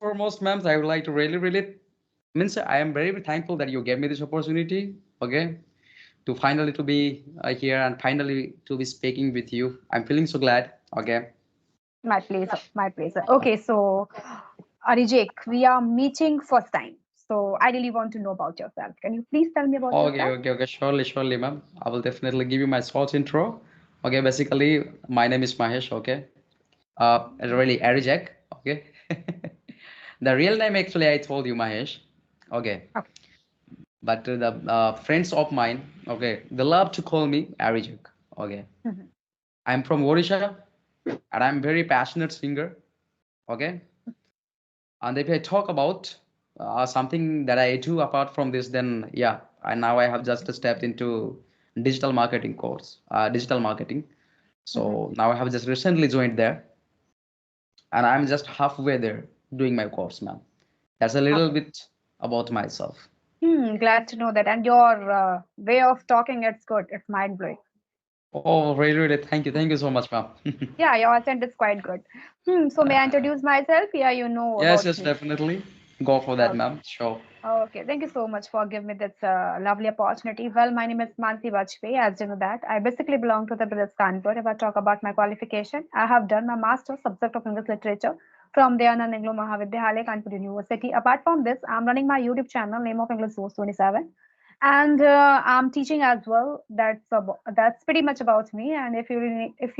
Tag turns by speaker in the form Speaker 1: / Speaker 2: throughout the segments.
Speaker 1: foremost, ma'am, I would like to really means I am very thankful that you gave me this opportunity. Okay, to finally to be here and finally to be speaking with you. I'm feeling so glad. Okay.
Speaker 2: My pleasure. My pleasure. Okay, so Arijek, we are meeting first time. So I really want to know about yourself. Can you please tell me about yourself?
Speaker 1: Okay. Surely, ma'am. I will definitely give you my short intro. Okay, basically, my name is Mahesh. Okay. Really, Arijek. Okay. The real name actually I told you, Mahesh. Okay.
Speaker 2: Okay.
Speaker 1: But the friends of mine, okay, they love to call me Arijek. Okay.
Speaker 2: Mhm.
Speaker 1: I'm from Odisha, and I'm very passionate singer. Okay. And if I talk about something that I do apart from this, then yeah, I have just stepped into digital marketing course, digital marketing.
Speaker 2: Mhm.
Speaker 1: So now I have just recently joined there, and I'm just halfway there doing my course, ma'am. That's a little
Speaker 2: Okay.
Speaker 1: bit about myself.
Speaker 2: Glad to know that. And your way of talking, it's good. It's mind blowing.
Speaker 1: Oh, really. Thank you so much, ma'am.
Speaker 2: Yeah, your accent is quite good. So may I introduce myself? Yeah, you know
Speaker 1: Yes,
Speaker 2: about
Speaker 1: yes,
Speaker 2: me.
Speaker 1: definitely. Go for that,
Speaker 2: Okay.
Speaker 1: ma'am. Sure.
Speaker 2: Okay, thank you so much for giving me this lovely opportunity. Well, my name is Mansi Vajpayee, as you know that. I basically belong to the British Kanpur. If I talk about my qualification, I have done my master's subject of English literature from the Anand Anglo Mahavidyalaya, Kanpur University. Apart from this, I'm running my YouTube channel, name of English Source 27. And I'm teaching as well. That's pretty much about me. And if you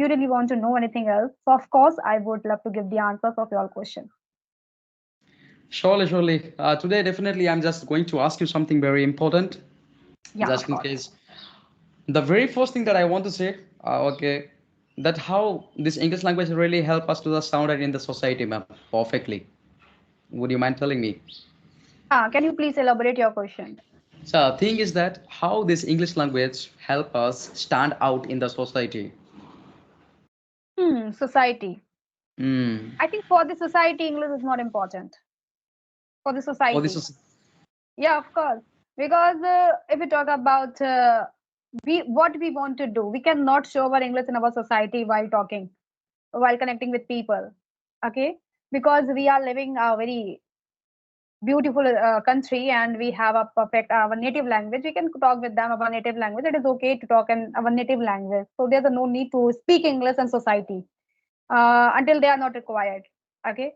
Speaker 2: really want to know anything else, so of course, I would love to give the answers of your questions.
Speaker 1: Surely. Today, definitely, I'm just going to ask you something very important,
Speaker 2: Yeah,
Speaker 1: just
Speaker 2: of
Speaker 1: in
Speaker 2: course.
Speaker 1: case. The very first thing that I want to say, okay, that how this English language really help us to the sound in the society, ma'am, perfectly. Would you mind telling me?
Speaker 2: Yeah, can you please elaborate your question?
Speaker 1: So, thing is that how this English language help us stand out in the society.
Speaker 2: Society.
Speaker 1: Hmm.
Speaker 2: I think for the society, English is not important. For the
Speaker 1: For this
Speaker 2: society.
Speaker 1: is.
Speaker 2: Yeah, of course. Because if we talk about what we want to do, we cannot show our English in our society while talking, while connecting with people. Okay? Because we are living a very beautiful country and we have a perfect our native language. We can talk with them our native language. It is okay to talk in our native language. So there's no need to speak English in society until they are not required. Okay,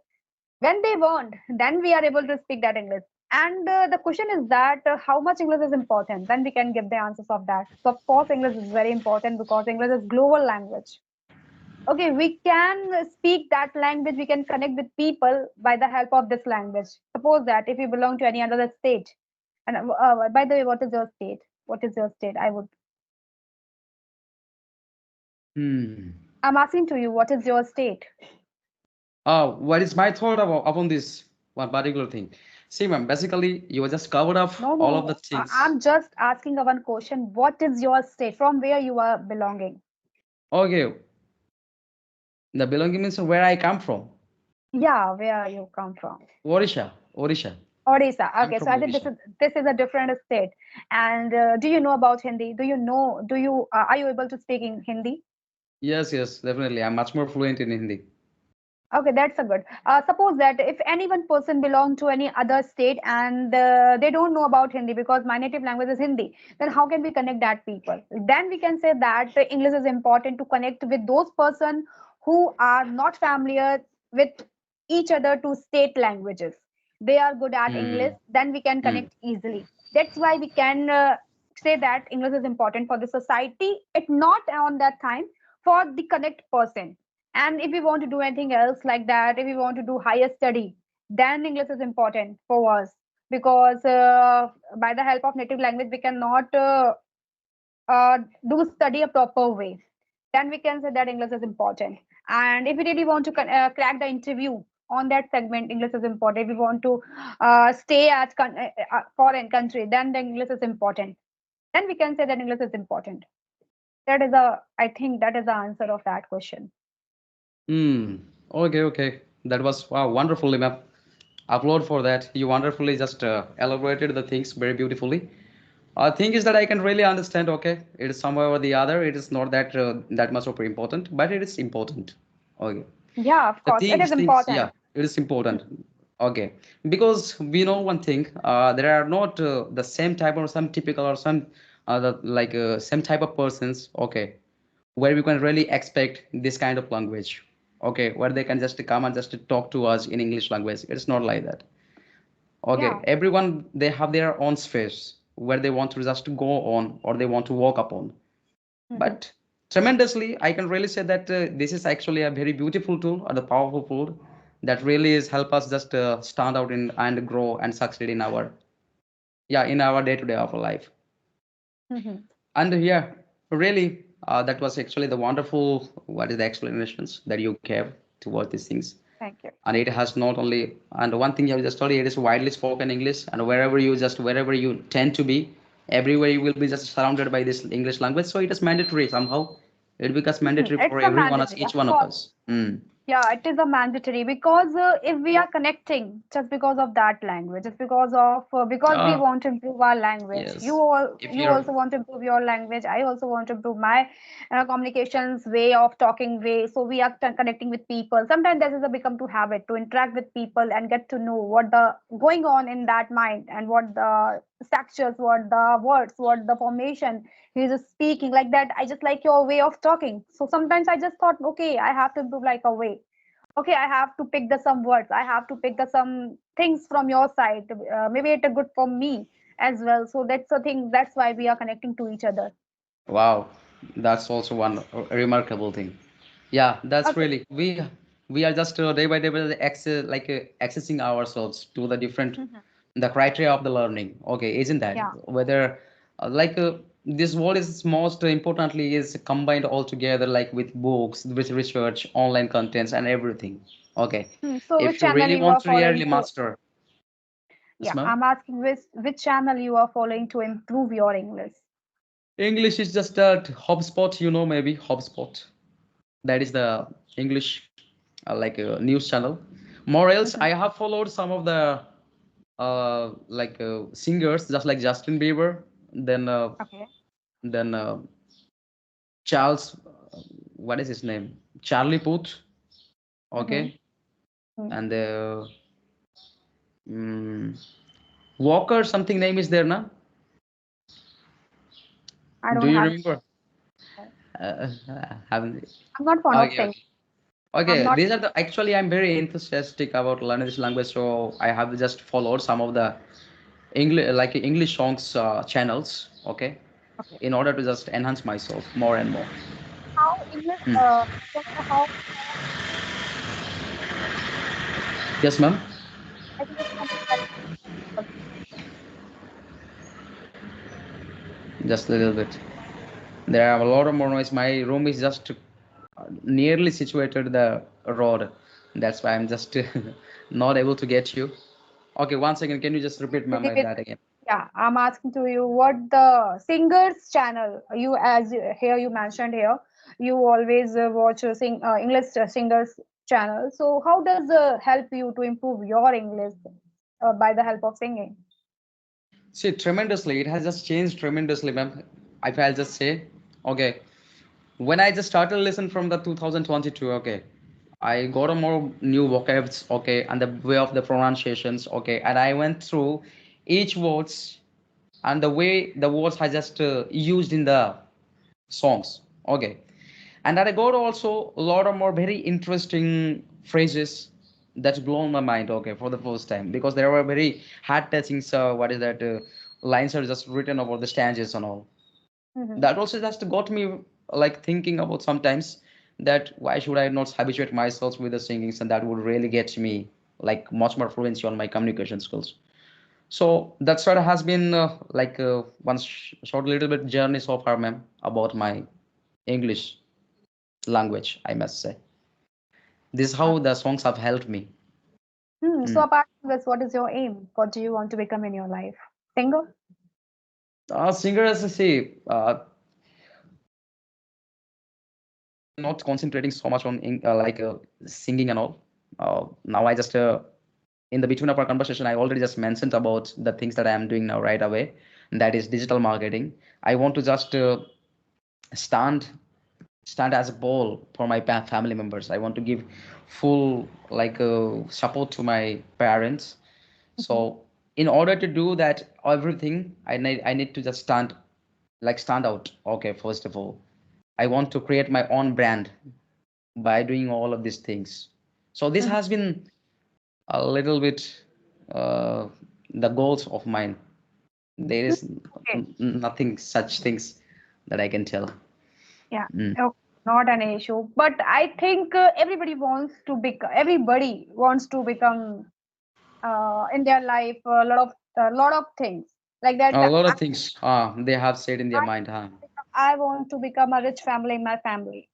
Speaker 2: when they want, then we are able to speak that English. And the question is that how much English is important, then we can give the answers of that. So of course English is very important because English is global language. Okay, we can speak that language, we can connect with people by the help of this language. Suppose that if you belong to any other state, and by the way, what is your state? What is your state?
Speaker 1: Hmm.
Speaker 2: I'm asking to you, what is your state?
Speaker 1: What is my thought about upon this one particular thing? See, ma'am, basically you were just covered up
Speaker 2: No,
Speaker 1: all of the
Speaker 2: no.
Speaker 1: things.
Speaker 2: I'm just asking a one question. What is your state? From where you are belonging?
Speaker 1: Okay, the belonging means where I come from.
Speaker 2: Yeah, where you come from?
Speaker 1: Odisha.
Speaker 2: Odisha.
Speaker 1: I'm
Speaker 2: Okay, so
Speaker 1: from
Speaker 2: I think
Speaker 1: Odisha.
Speaker 2: this is a different state. And do you know about Hindi? Do you know? Do you are you able to speak in Hindi?
Speaker 1: Yes, definitely. I'm much more fluent in Hindi.
Speaker 2: Okay, that's a good. Suppose that if any one person belong to any other state and they don't know about Hindi because my native language is Hindi, then how can we connect that people? Then we can say that English is important to connect with those person who are not familiar with each other to state languages. They are good at
Speaker 1: Hmm.
Speaker 2: English, then we can
Speaker 1: Hmm.
Speaker 2: connect easily. That's why we can say that English is important for the society. It not on that time for the connect person, and if we want to do anything else like that, if we want to do higher study, then English is important for us because by the help of native language, we cannot do study a proper way. Then we can say that English is important. And if we really want to crack the interview on that segment, English is important. If we want to stay at foreign country, then the English is important. Then we can say that English is important. I think that is the answer of that question.
Speaker 1: Hmm. Okay. That was wow, wonderfully, ma'am. Applaud for that. You wonderfully just elaborated the things very beautifully. Thing is that I can really understand. Okay, it is somewhere or the other. It is not that that much of important, but it is important. Okay.
Speaker 2: Yeah, of
Speaker 1: The
Speaker 2: course, it is
Speaker 1: things, yeah,
Speaker 2: important.
Speaker 1: it is important. Okay, because we know one thing, there are not the same type or some typical or some same type of persons. Okay, where we can really expect this kind of language. Okay, where they can just come and just talk to us in English language. It's not like that. Okay,
Speaker 2: Yeah.
Speaker 1: everyone they have their own space where they want to just go on or they want to walk upon.
Speaker 2: Mhm.
Speaker 1: But tremendously, I can really say that this is actually a very beautiful tool or the powerful tool that really is help us just stand out in and grow and succeed in our in our day to day of our life.
Speaker 2: Mhm.
Speaker 1: And really, that was actually the wonderful what is the explanations that you gave towards these things.
Speaker 2: Thank you.
Speaker 1: And it has not only and one thing you have just told you, it is widely spoken English, and wherever you tend to be, everywhere you will be just surrounded by this English language. So it is mandatory somehow. It becomes mandatory
Speaker 2: It's
Speaker 1: for
Speaker 2: a
Speaker 1: everyone as
Speaker 2: mandatory,
Speaker 1: each
Speaker 2: of
Speaker 1: one of
Speaker 2: course.
Speaker 1: us. Mm.
Speaker 2: Yeah, it is a mandatory because if we are connecting just because of that language, just because we
Speaker 1: Uh,
Speaker 2: want to improve our language.
Speaker 1: yes. If
Speaker 2: You
Speaker 1: you're
Speaker 2: also want to improve your language. I also want to improve my communications way of talking way. So we are connecting with people. Sometimes this is a become to habit to interact with people and get to know what the going on in that mind and what the structures, what the words, what the formation he's just speaking like that. I just like your way of talking. So sometimes I just thought, okay, I have to improve like a way. Okay, I have to pick the some words. I have to pick the some things from your side. Maybe it's good for me as well. So that's the thing. That's why we are connecting to each other.
Speaker 1: wow, that's also one remarkable thing. Yeah, that's
Speaker 2: Okay.
Speaker 1: really we are just day by day accessing ourselves to the different
Speaker 2: Mhm.
Speaker 1: the criteria of the learning. Okay, isn't that
Speaker 2: Yeah.
Speaker 1: whether this world is most importantly is combined all together like with books, with research, online contents, and everything. Okay,
Speaker 2: So which
Speaker 1: if you
Speaker 2: channel
Speaker 1: really
Speaker 2: you
Speaker 1: want
Speaker 2: are
Speaker 1: to really
Speaker 2: following to?
Speaker 1: master, yes,
Speaker 2: Yeah,
Speaker 1: ma'am.
Speaker 2: I'm asking which channel you are following to improve your English.
Speaker 1: English is just that HubSpot, maybe HubSpot. That is the English news channel. More else, I
Speaker 2: Mhm.
Speaker 1: have followed some of the singers, just like Justin Bieber, then
Speaker 2: Okay.
Speaker 1: then Charles, what is his name? Charlie Puth,
Speaker 2: Mm-hmm.
Speaker 1: okay, and mm, Walker, something name is there now.
Speaker 2: I
Speaker 1: Do
Speaker 2: don't
Speaker 1: you
Speaker 2: have.
Speaker 1: remember? Uh, haven't.
Speaker 2: I'm not fond of
Speaker 1: Okay,
Speaker 2: singing.
Speaker 1: okay.
Speaker 2: I'm
Speaker 1: Okay,
Speaker 2: not.
Speaker 1: these are the actually I'm very enthusiastic about learning this language, so I have just followed some of the English songs channels, okay,
Speaker 2: Okay.
Speaker 1: in order to just enhance myself more and more.
Speaker 2: How English?
Speaker 1: Hmm.
Speaker 2: Can I how
Speaker 1: Yes, ma'am.
Speaker 2: I think it's something like
Speaker 1: Just a little bit. There are a lot of more noise. My room is just nearly situated the road. That's why I'm just not able to get you. Okay, one second. Can you just repeat, ma'am,
Speaker 2: busy with.
Speaker 1: that again?
Speaker 2: Yeah, I'm asking to you what the singers channel here you mentioned here you always watch English singers channel. So how does help you to improve your English by the help of singing?
Speaker 1: See, tremendously. It has just changed tremendously, ma'am. If I'll just say, okay, when I just started listen from the 2022, okay, I got a more new vocabs, okay, and the way of the pronunciations, okay, and I went through each words and the way the words are just used in the songs, okay, and I got also a lot of more very interesting phrases that blown my mind, okay, for the first time because there were very heart touching. So what is that? Lines are just written about the stanzas and all
Speaker 2: Hmm.
Speaker 1: that also just got me like thinking about sometimes that why should I not habituate myself with the singings, and that would really get me like much more fluency on my communication skills. So that sort of has been one short little bit journey so far, ma'am, about my English language, I must say. This is how the songs have helped me.
Speaker 2: So
Speaker 1: Hmm.
Speaker 2: apart from this, what is your aim? What do you want to become in your life? Singer?
Speaker 1: Singer, as I say, not concentrating so much on singing and all. Now I just in the between of our conversation, I already just mentioned about the things that I am doing now right away. And that is digital marketing. I want to just stand stand as a pole for my family members. I want to give full like support to my parents.
Speaker 2: Mhm.
Speaker 1: So in order to do that everything, I need to just stand out. Okay, first of all, I want to create my own brand by doing all of these things. So this
Speaker 2: Mhm.
Speaker 1: has been a little bit uh, the goals of mine. There is
Speaker 2: Okay.
Speaker 1: nothing such things that I can tell.
Speaker 2: Yeah.
Speaker 1: Mm.
Speaker 2: Okay. Not an issue. But I think everybody wants to become in their life a lot of things like that.
Speaker 1: A lot of things they have said in their
Speaker 2: I,
Speaker 1: mind, huh?
Speaker 2: I want to become a rich family in my family,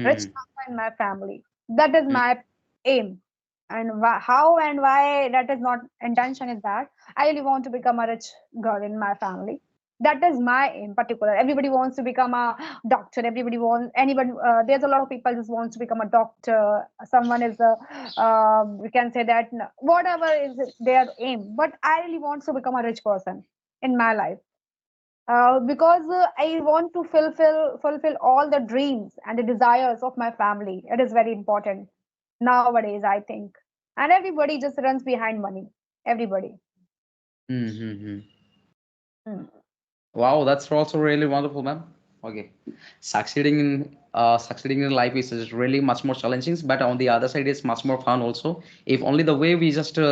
Speaker 2: rich
Speaker 1: Mm.
Speaker 2: mama in my family. That is
Speaker 1: Mm.
Speaker 2: my aim. And how and why that is not intention is that I really want to become a rich girl in my family. That is my aim particular. Everybody wants to become a doctor. Everybody wants anybody. There's a lot of people just wants to become a doctor. Someone is a we can say that whatever is their aim. But I really want to become a rich person in my life because I want to fulfill all the dreams and the desires of my family. It is very important nowadays, I think. And everybody just runs behind money. Everybody.
Speaker 1: Mm-hmm.
Speaker 2: Hmm.
Speaker 1: Wow, that's also really wonderful, man. Okay, succeeding in life is really much more challenging, but on the other side, it's much more fun also. If only the way we just we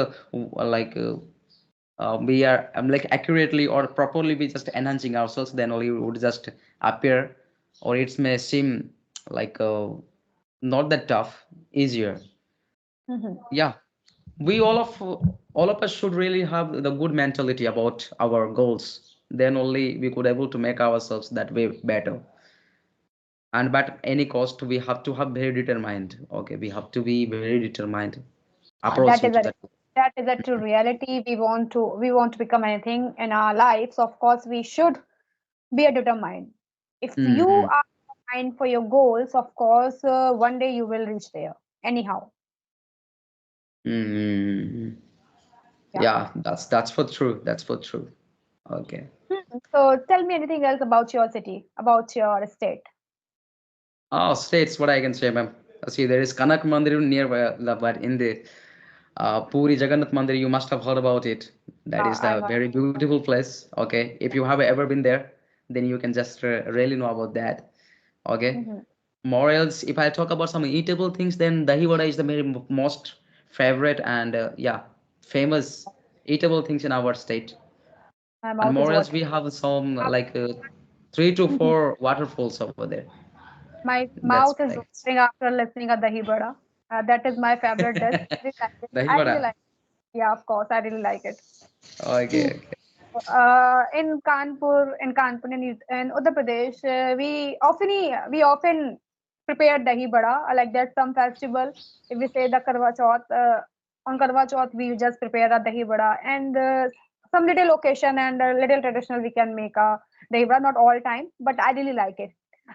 Speaker 1: are like accurately or properly we just enhancing ourselves, then only it would just appear, or it may seem like not that tough, easier.
Speaker 2: Mhm.
Speaker 1: Yeah, we all of us should really have the good mentality about our goals. Then only we could able to make ourselves that way better. And but at any cost, we have to have very determined. Okay, we have to be very determined
Speaker 2: That
Speaker 1: approaching
Speaker 2: is
Speaker 1: to
Speaker 2: a
Speaker 1: that.
Speaker 2: that is a true reality. We want to become anything in our lives. Of course, we should be a determined. If you
Speaker 1: Mm-hmm.
Speaker 2: are determined for your goals, of course, one day you will reach there. Anyhow,
Speaker 1: Mm-hmm.
Speaker 2: yeah.
Speaker 1: Yeah, that's for true. That's for true. Okay.
Speaker 2: So tell me anything else about your city, about your state.
Speaker 1: Oh, states, what I can say, ma'am. See, there is Kanak Mandir nearby, but in the Puri Jagannath Mandir, you must have heard about it. That is
Speaker 2: I
Speaker 1: the
Speaker 2: know.
Speaker 1: very beautiful place. Okay, if you have ever been there, then you can just really know about that. Okay.
Speaker 2: Mhm.
Speaker 1: More else, if I talk about some eatable things, then dahi vada is the very most favorite and yeah, famous eatable things in our state.
Speaker 2: My
Speaker 1: And
Speaker 2: mouth is
Speaker 1: more else,
Speaker 2: watering.
Speaker 1: we have some like three to four waterfalls over there.
Speaker 2: My
Speaker 1: That's
Speaker 2: mouth
Speaker 1: what
Speaker 2: is
Speaker 1: I can say.
Speaker 2: watering after listening a dahi bada. That is my favorite dish. I really like it.
Speaker 1: Dahi
Speaker 2: I really
Speaker 1: vada.
Speaker 2: like it. Yeah, of course, I really like it.
Speaker 1: Okay, okay.
Speaker 2: In Kanpur, in Uttar Pradesh, we often prepare dahi bada. Like there's some festival. If we say the Karwa Chauth, on Karwa Chauth we just prepare a dahi bada, and some little occasion and little traditional we can make a dahi bada. Not all time, but I really like it.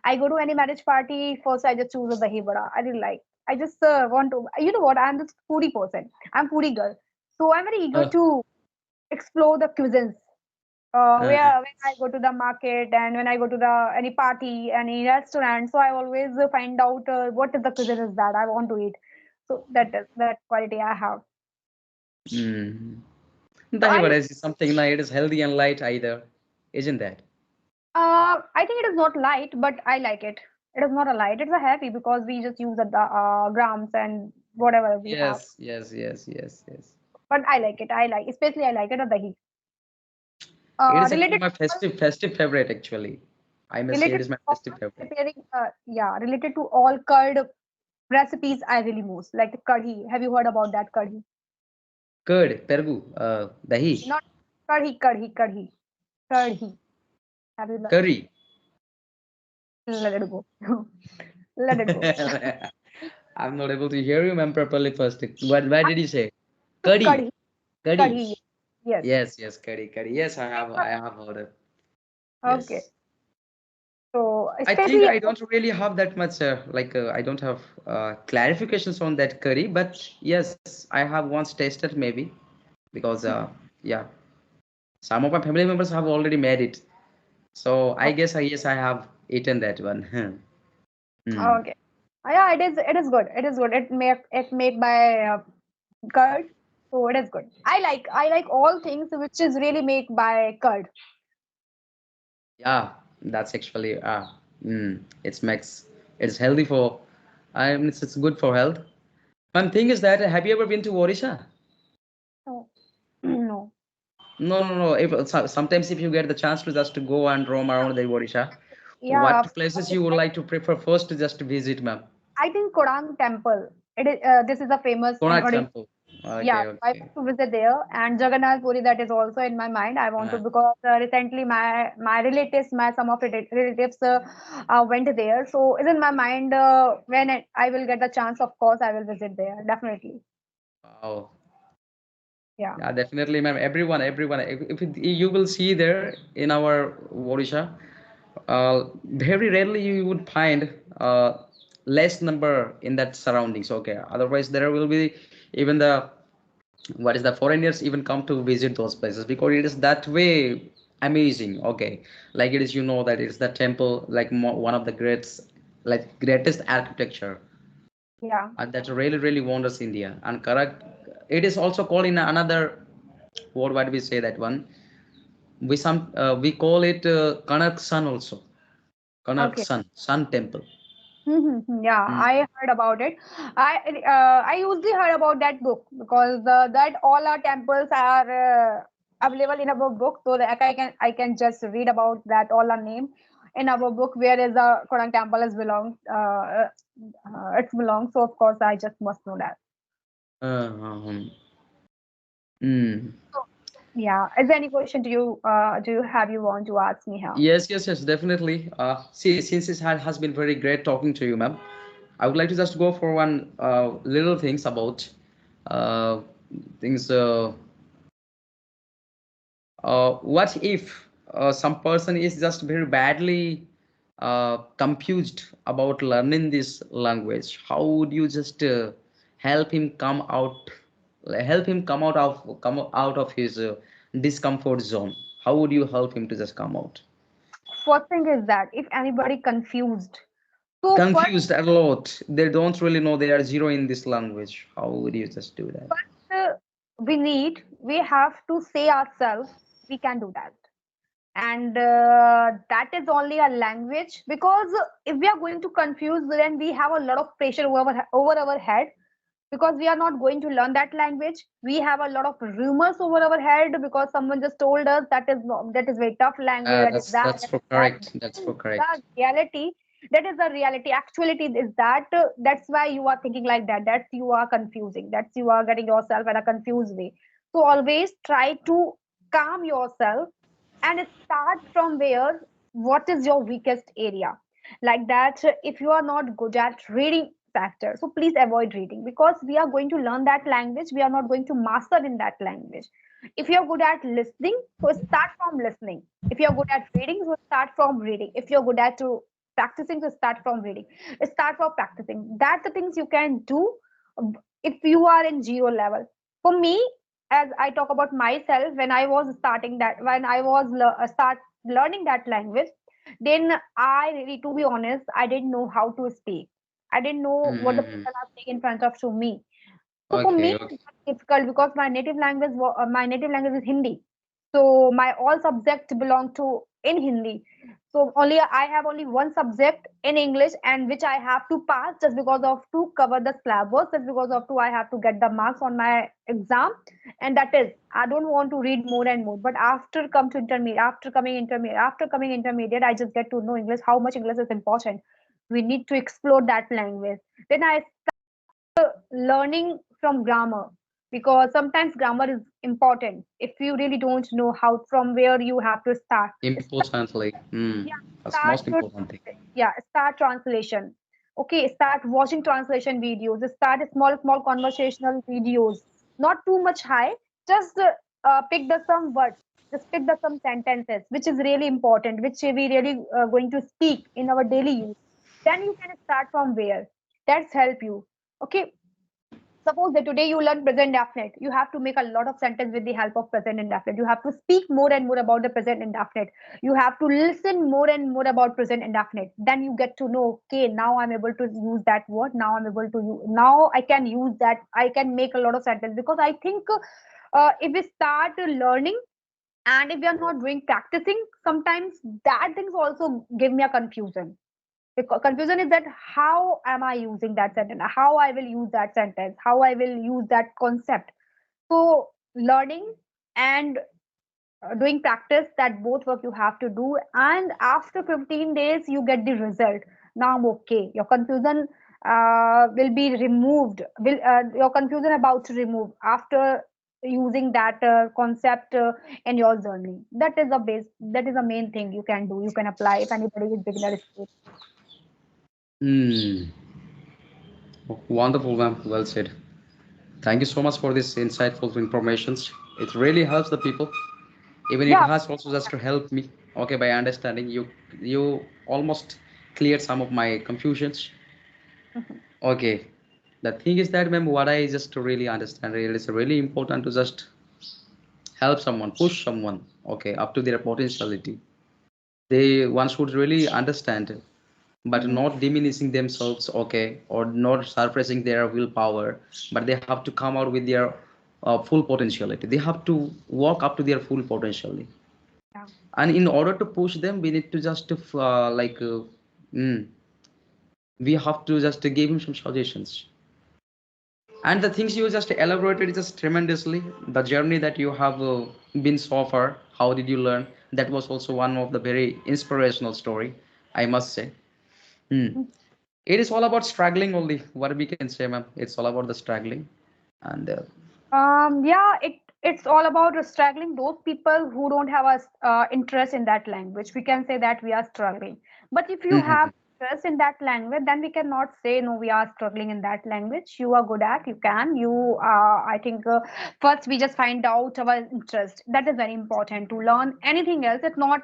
Speaker 2: I go to any marriage party, first I just choose a dahi bada. I really like. I just want to. You know what? I'm this foodie person. I'm foodie girl, so I'm very eager
Speaker 1: Uh,
Speaker 2: to explore the cuisines
Speaker 1: uh,
Speaker 2: where when I go to the market and when I go to the any party, any restaurant, so I always find out what is the cuisine is that I want to eat. So that is that quality I have.
Speaker 1: mm.
Speaker 2: So
Speaker 1: Dahi
Speaker 2: I
Speaker 1: vada
Speaker 2: just
Speaker 1: is something like it is healthy and light either, isn't that?
Speaker 2: I think it is not light, but I like it. It is not a light. It's a heavy because we just use the grams and whatever we have.
Speaker 1: Yes, yes, yes, yes, yes.
Speaker 2: But I like it. I like, especially I like it a dahi.
Speaker 1: It is actually
Speaker 2: Related
Speaker 1: my
Speaker 2: to all,
Speaker 1: festive favorite actually. I must say it
Speaker 2: related
Speaker 1: is
Speaker 2: to
Speaker 1: my
Speaker 2: all
Speaker 1: festive favorite.
Speaker 2: preparing. Yeah, related to all curd recipes I really most like the kadhi. Have you heard about that kadhi?
Speaker 1: Curd, pergu, dahi,
Speaker 2: Not kadhi. Kadhi. Have you
Speaker 1: curry.
Speaker 2: let it go? Let it go.
Speaker 1: I'm not able to hear you, ma'am, properly first. What did you say? Curry,
Speaker 2: Kadhi.
Speaker 1: curry.
Speaker 2: Kadhi. Yes.
Speaker 1: Yes, yes, curry, curry. Yes, I have heard it.
Speaker 2: Okay.
Speaker 1: Yes.
Speaker 2: So
Speaker 1: I think
Speaker 2: especially
Speaker 1: I don't really have that much, I don't have clarifications on that curry, but yes, I have once tasted maybe because, yeah, some of my family members have already made it. So I guess, yes, I have eaten that one. Hmm.
Speaker 2: okay. Yeah, it is. It is good. It is good. It make by curd, so it is good. I like all things which is really made by curd.
Speaker 1: Yeah, that's actually it makes it's healthy for it's good for health. One thing is that have you ever been to Odisha?
Speaker 2: No, no.
Speaker 1: No, no, no. If sometimes if you get the chance to just to go and roam around the Odisha,
Speaker 2: Yeah,
Speaker 1: what
Speaker 2: of
Speaker 1: places
Speaker 2: course.
Speaker 1: you would like to prefer first to just visit, ma'am?
Speaker 2: I think Kodang temple. It is. This is a famous in
Speaker 1: Konark
Speaker 2: Odisha.
Speaker 1: Temple.
Speaker 2: Yeah,
Speaker 1: Okay,
Speaker 2: so I
Speaker 1: okay.
Speaker 2: want to visit there, and Jagannath Puri, that is also in my mind. I want to,
Speaker 1: Uh,
Speaker 2: because recently my relatives, my some of relatives went there, so it's in my mind. When I will get the chance, of course, I will visit there. Definitely.
Speaker 1: wow.
Speaker 2: Yeah.
Speaker 1: Yeah, definitely, ma'am. Everyone. You will see there in our Odisha, very rarely you would find less number in that surroundings. Okay. Otherwise, there will be even the what is the foreigners even come to visit those places because it is that way amazing. Okay, like it is that it is the temple like one of the greatest architecture
Speaker 2: Yeah.
Speaker 1: and that really wonders India and correct. It is also called in another word. What we say that one? We call it Kanak Sun also. Kanak
Speaker 2: Okay.
Speaker 1: Sun Temple.
Speaker 2: Yeah,
Speaker 1: Mm.
Speaker 2: I heard about it. I usually heard about that book because that all our temples are available in our book, so that I can just read about that all our name in our book where is the Koran temple is belong. It's belongs. So of course I just must know that.
Speaker 1: Um, mm.
Speaker 2: So, yeah, is there any question do you want to ask me here?
Speaker 1: Yes, definitely. See, since it has been very great talking to you, ma'am, I would like to just go for one little things about uh, things. What if some person is just very badly confused about learning this language? How would you just help him come out, come out of his discomfort zone? How would you help him to just come out?
Speaker 2: First thing is that if anybody confused, so first
Speaker 1: Confused a lot. They don't really know they are zero in this language. How would you just do that?
Speaker 2: uh, we have to say ourselves we can do that, and that is only a language, because if we are going to confuse, then we have a lot of pressure over our head, because we are not going to learn that language. We have a lot of rumors over our head because someone just told us that is very tough language, that is
Speaker 1: That's
Speaker 2: that
Speaker 1: for
Speaker 2: is that.
Speaker 1: correct. That's for
Speaker 2: The
Speaker 1: correct.
Speaker 2: reality, that is the reality. Actuality is that that's why you are thinking like that. That's you are confusing. That's you are getting yourself in a confused way. So always try to calm yourself and start from where, what is your weakest area. Like that, if you are not good at reading factor, so please avoid reading, because we are going to learn that language, we are not going to master in that language. If you are good at listening, so start from listening. If you're good at reading, so start from reading. If you're good at to practicing, so start from reading. Start from practicing. That's the things you can do if you are in zero level. For me, as I talk about myself, when I was starting that, when I was start learning that language, then I really, to be honest, I didn't know how to speak. I didn't know what the
Speaker 1: Hmm.
Speaker 2: people are saying in front of to me. So for me,
Speaker 1: Okay,
Speaker 2: it
Speaker 1: okay.
Speaker 2: was difficult because my native language is Hindi. So my all subjects belong to in Hindi. So only I have only one subject in English, and which I have to pass just because of to cover the syllabus, just because of to I have to get the marks on my exam, and that is I don't want to read more and more. But after coming intermediate, I just get to know English, how much English is important. We need to explore that language. Then I learning from grammar, because sometimes grammar is important. If you really don't know how, from where you have to start.
Speaker 1: Importantly,
Speaker 2: Yeah,
Speaker 1: that's
Speaker 2: start
Speaker 1: most
Speaker 2: to
Speaker 1: important thing.
Speaker 2: yeah, start translation. Okay, start watching translation videos. Start small conversational videos. Not too much high. Just pick the some words. Just pick the some sentences, which is really important, which we really going to speak in our daily use. Then you can start from where. That's help you. Okay, Suppose that today you learn present indefinite, you have to make a lot of sentence with the help of present indefinite. You have to speak more and more about the present indefinite. You have to listen more and more about present indefinite. Then you get to know, okay, now I'm able to use that word. Now I'm able to use. Now I can use that. I can make a lot of sentence because I think if we start learning and if we are not doing practicing, sometimes that things also give me a confusion. The confusion is that how am I using that sentence, how I will use that sentence, how I will use that concept. So learning and doing practice, that both work you have to do, and after 15 days you get the result. Now I'm okay, your confusion will be removed, will your confusion about to remove after using that concept in your journey. That is the base, that is the main thing you can do, you can apply if anybody is beginner stage.
Speaker 1: Hmm. Wonderful, ma'am. Well said. Thank you so much for this insightful informations. It really helps the people. Even it
Speaker 2: Yeah.
Speaker 1: has also just to help me. Okay, by understanding you, you almost cleared some of my confusions. Okay. The thing is that, ma'am, what I just really understand really is really important to just help someone, push someone, okay, up to their potentiality. They one should really understand, but
Speaker 2: Mhm.
Speaker 1: not diminishing themselves, okay, or not suppressing their willpower, but they have to come out with their full potentiality. They have to walk up to their full potentiality,
Speaker 2: Yeah.
Speaker 1: and in order to push them, we need to just mm, we have to just give him some suggestions. And the things you just elaborated just tremendously. The journey that you have been so far, how did you learn? That was also one of the very inspirational story, I must say. Hmm. It is all about struggling only. What we can say, ma'am. It's all about the struggling, and
Speaker 2: Yeah, it's all about struggling those people who don't have a interest in that language. We can say that we are struggling. But if you have
Speaker 1: Mhm.
Speaker 2: interest in that language, then we cannot say no, we are struggling in that language. You are good at, you can. I think first we just find out our interest. That is very important to learn anything else. It's not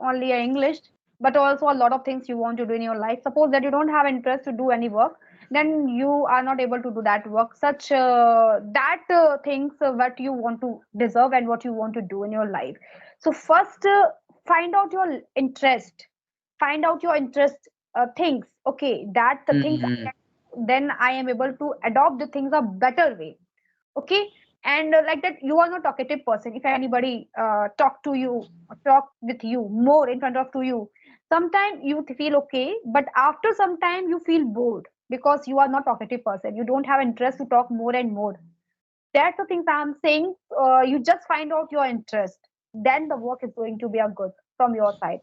Speaker 2: only English, but also a lot of things you want to do in your life. Suppose that you don't have interest to do any work, then you are not able to do that work, such that things what you want to deserve and what you want to do in your life. So first find out your interest, find out your interest things, okay, that the things I
Speaker 1: Mhm.
Speaker 2: can, then I am able to adopt the things a better way. Okay. And like that, you are not talkative person. If anybody talk to you, talk with you more in front of to you, sometimes you feel okay, but after some time you feel bored because you are not talkative person, you don't have interest to talk more and more. That's the things I'm saying. You just find out your interest, then the work is going to be a good from your side.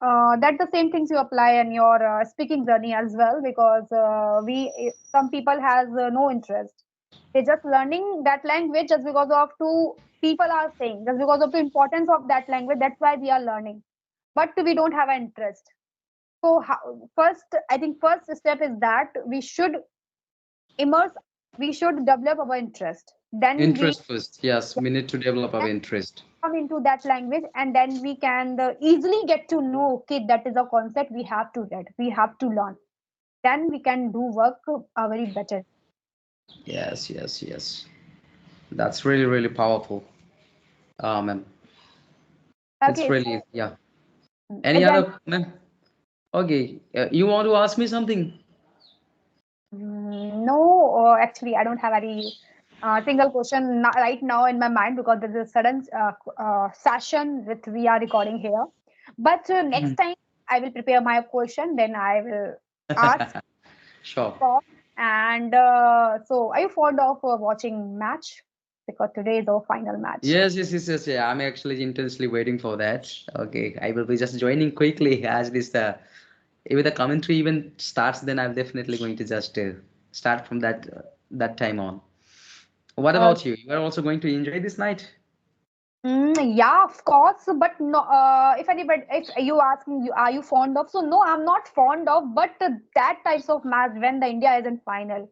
Speaker 2: That the same things you apply in your speaking journey as well, because we some people has no interest. They're just learning that language just because of two people are saying, just because of the importance of that language. That's why we are learning, but we don't have an interest. So first, I think first step is that we should immerse, we should develop our interest. Then we
Speaker 1: Interest first. Yes, we need to develop our interest.
Speaker 2: come into that language, and then we can easily get to know, okay, that is a concept we have to read, we have to learn, then we can do work very better.
Speaker 1: Yes, yes, yes. That's really, really powerful. Ma'am. It's
Speaker 2: Okay,
Speaker 1: really,
Speaker 2: so
Speaker 1: yeah. Any
Speaker 2: then
Speaker 1: other, ma'am? Okay. You want to ask me something?
Speaker 2: no, actually I don't have any single question right now in my mind, because there's a sudden session with we are recording here. But next
Speaker 1: Mhm.
Speaker 2: time I will prepare my question, then I will ask
Speaker 1: Sure.
Speaker 2: for. And so, are you fond of watching match? Because today is our final match.
Speaker 1: Yes, yes, yes, yes. Yeah, I'm actually intensely waiting for that. Okay, I will be just joining quickly as this if the commentary even starts, then I'm definitely going to just start from that time on. What
Speaker 2: Uh,
Speaker 1: about you? You are also going to enjoy this night?
Speaker 2: yeah, of course. But no, if anybody, if you ask me, are you fond of? So no, I'm not fond of. But that types of match when the India is in final,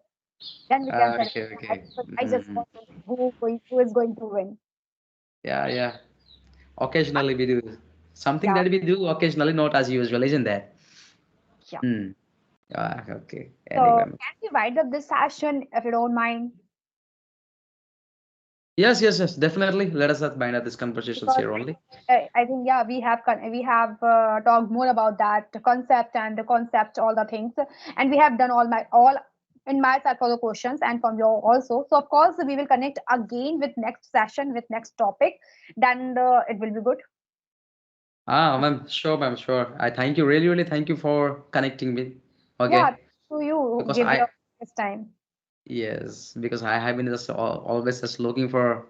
Speaker 2: then we can say,
Speaker 1: Okay,
Speaker 2: I,
Speaker 1: okay.
Speaker 2: I just
Speaker 1: Mhm.
Speaker 2: want to know who is going to win.
Speaker 1: Yeah, yeah. Occasionally we do something
Speaker 2: Yeah,
Speaker 1: that we do occasionally, not as usual, isn't that?
Speaker 2: yeah.
Speaker 1: Hmm. Okay. Anyway,
Speaker 2: So
Speaker 1: ma'am.
Speaker 2: can we wind up this session if you don't mind?
Speaker 1: Yes, yes, yes. Definitely. Let us not bind up these conversations
Speaker 2: Because
Speaker 1: here only.
Speaker 2: I think yeah we have talked more about that concept and the concept all the things, and we have done all in my side for the questions and from your also. So of course we will connect again with next session with next topic. Then it will be good.
Speaker 1: Ma'am, sure, ma'am, sure. I thank you, really, really thank you for connecting me.
Speaker 2: Yeah,
Speaker 1: Okay,
Speaker 2: to you who
Speaker 1: because
Speaker 2: give
Speaker 1: I,
Speaker 2: your this time.
Speaker 1: yes, because I have been just always just looking for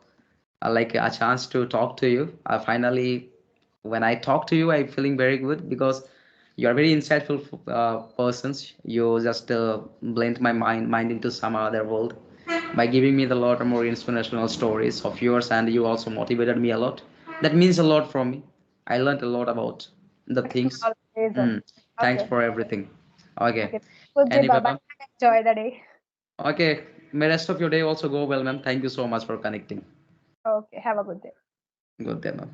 Speaker 1: like a chance to talk to you. Finally, when I talk to you, I'm feeling very good because you are very insightful persons. You just blend my mind into some other world by giving me the lot of more inspirational stories of yours, and you also motivated me a lot. That means a lot for me. I learned a lot about the
Speaker 2: It's my
Speaker 1: things.
Speaker 2: pleasure.
Speaker 1: Mm, thanks
Speaker 2: Okay.
Speaker 1: for everything. Okay.
Speaker 2: Okay. Good day. Bye
Speaker 1: Anyway,
Speaker 2: bye.
Speaker 1: ma'am.
Speaker 2: Enjoy the day.
Speaker 1: Okay. May rest of your day also go well, ma'am. Thank you so much for connecting.
Speaker 2: Okay. Have a good day.
Speaker 1: Good day, ma'am.